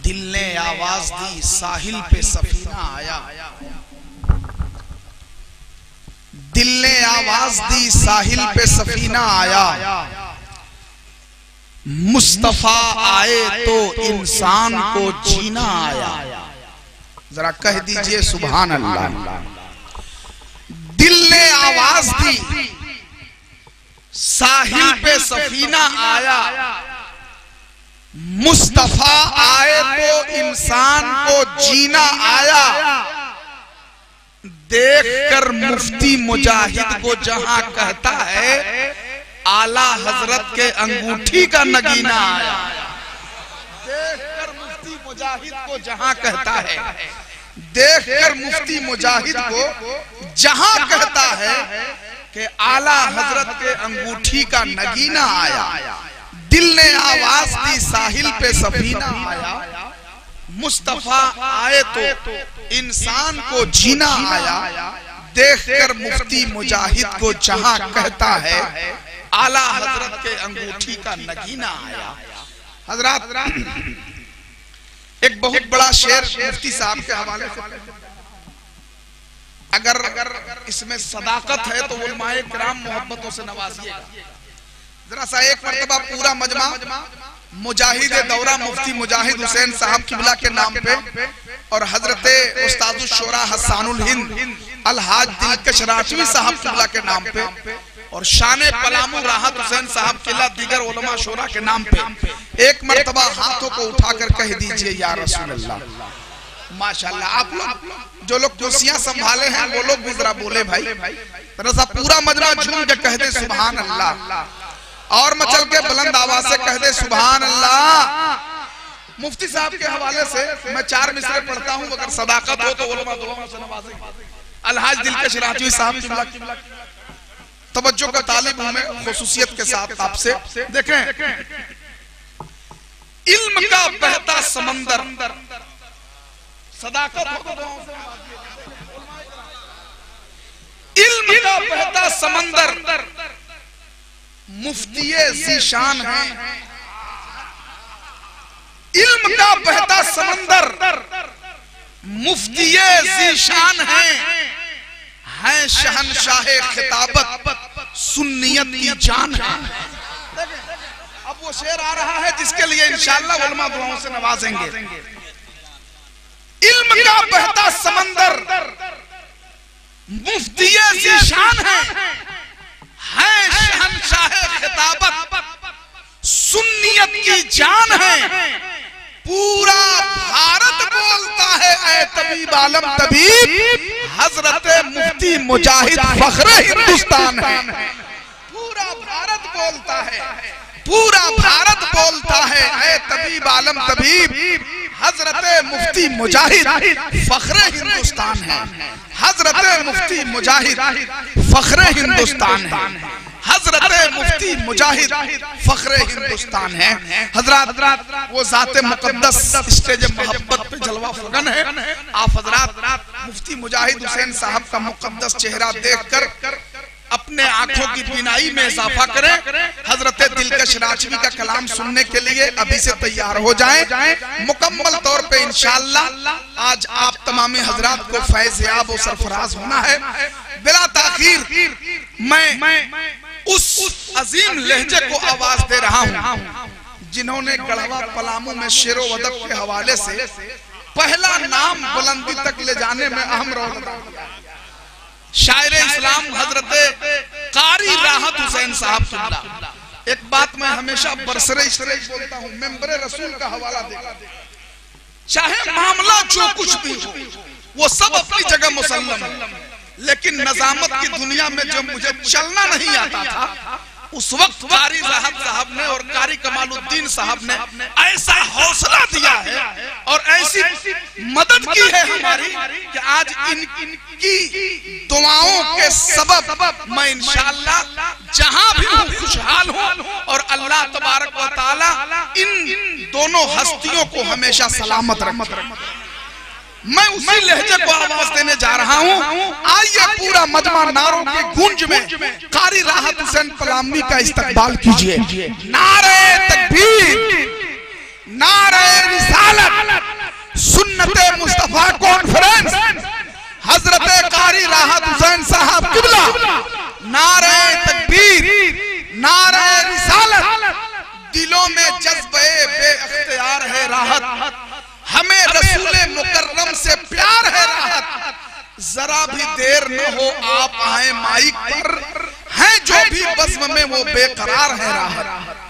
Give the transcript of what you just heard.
दिल ने आवाज दी साहिल पे सफीना आया, दिल ने आवाज दी साहिल पे सफीना आया, मुस्तफा आए तो इंसान को जीना आया। जरा कह दीजिए सुभान अल्लाह। दिल ने आवाज दी साहिल पे सफीना आया, मुस्तफा आए तो इंसान को जीना आया। देखकर मुफ्ती मुजाहिद को जहां कहता है आला हजरत के अंगूठी का नगीना आया। देखकर मुफ्ती मुजाहिद को जहां कहता है, देखकर मुफ्ती मुजाहिद को जहां कहता है कि आला हजरत के अंगूठी का नगीना आया। दिल ने आवाज दी साहिल पे सफीना आया, मुस्तफा आए तो इंसान को जीना आया। देखकर मुफ्ती मुजाहिद को जहां कहता है आला हजरत के अंगूठी का नगीना आया। हजरत एक बहुत बड़ा शेर मुफ्ती साहब के हवाले से, अगर इसमें सदाकत है तो उलमाए किराम मोहब्बतों से नवाजिएगा। जरा सा एक मर्तबा पूरा मजमा मुजाहिद दौरा मुफ्ती मुजाहिद हुसैन साहब किबला के नाम पे और हजरते उस्तादुल शोरा हसानुल हिंद अलहाज दिलकश राठवी साहब किबला के नाम पे और शाने पलामू राहत हुसैन साहब किला दीगर उलमा शोरा के नाम पे एक मर्तबा हाथों को उठाकर कह दीजिए या रसूल अल्लाह। माशाल्लाह, आप लोग जो लोग कुर्सियां संभाले हैं वो लोग भी जरा बोले भाई, जरा सा पूरा मजमा झूम के कह दे सुभान अल्लाह और मचल के बुलंद आवाज से कह दे सुभान अल्लाह। मुफ्ती साहब के हवाले से मैं 4 मिसरे पढ़ता हूं, अगर सदाकत हो तो उलमा दुआओं से नवाजेंगे। अलहाज दिलकश राठवी साहब किबला तवज्जो का तालिब हूं मैं खुसूसियत के साथ आपसे। देखें, इल्म का बहता समंदर, सदाकत हो तो दुआओं से नवाजेंगे। इल्म का बहता समंदर मुफ्तिये ज़ीशान है, इल्म का बहता समंदर मुफ्तिये ज़ीशान है शहनशाहे खिताबत सुन्नियत की जान है। अब वो शेर आ रहा है जिसके लिए इंशाअल्लाह उलमा दुआओं से नवाजेंगे। इल्म का बहता समंदर मुफ्तिये ज़ीशान है शहनशाहे खिताबत सुन्नियत की जान है। पूरा भारत बोलता है ऐ तबीब आलम तबीब, हजरत मुफ्ती मुजाहिद फख्र हिंदुस्तान है। पूरा भारत बोलता है, पूरा भारत बोलता है ऐ तबीब आलम तबीब, हजरत मुफ्ती मुजाहिद फख्र हिंदुस्तान है। हजरत मुफ्ती मुजाहिद फख्र हिंदुस्तान है। हजरत मुफ्ती मुजाहिद फख्र हिंदुस्तान है। हजरात वो जाते मुकद्दस स्टेज मोहब्बत पे जलवा फगन है। आप हजरात मुफ्ती मुजाहिद हुसैन साहब का मुकद्दस चेहरा देखकर अपने आंखों की बीनाई में इजाफा करें। हजरत दिलकश राठवी का कलाम सुनने के लिए अभी से तैयार हो जाएं। मुकम्मल तौर पे इंशाअल्लाह आज आप तमाम हजरात को फैज़ याब और सरफराज होना है। बिला ताखीर मैं उस अजीम लहजे को आवाज दे रहा हूँ जिन्होंने गढ़वा पलामू में शेरो अदब के हवाले से पहला नाम बुलंदी तक ले जाने में अहम रोल अदा किया। शायर इस्लाम हजरत कारी राहत हुसैन साहब किबला। एक बात मैं हमेशा बरसरे इस्तेज बोलता हूँ, मेंबरे रसूल का हवाला देगा। चाहे मामला जो कुछ भी हो वो सब अपनी जगह मुसल्लम है, लेकिन नजामत की दुनिया में जब मुझे चलना नहीं आता था उस वक्त कारी राहत साहब ने और कारी कमालुद्दीन साहब ने ऐसा हौसला दिया है और ऐसी मदद की है हमारी कि आज इनकी दुआओं के सबब मैं इंशाअल्लाह जहां भी हूं खुशहाल हूं और अल्लाह तबारक व तआला इन दोनों हस्तियों को हमेशा सलामत रखे। मैं उसी लहजे को आवाज देने जा रहा हूँ। आइए पूरा मजमा नारों की गूंज में कारी राहत हुसैन पलामी का इस्तकबाल कीजिए। नारे तकबीर, नारे रिसालत, नारे तकबीर, नारे रिसालत, दिलों में जज्बे बेअख्तियार है राहत, हमें रसूले मुकर्रम से प्यार है राहत, जरा भी देर न हो आप आए माइक पर, हैं जो भी बज़्म में वो बेकरार है राहत।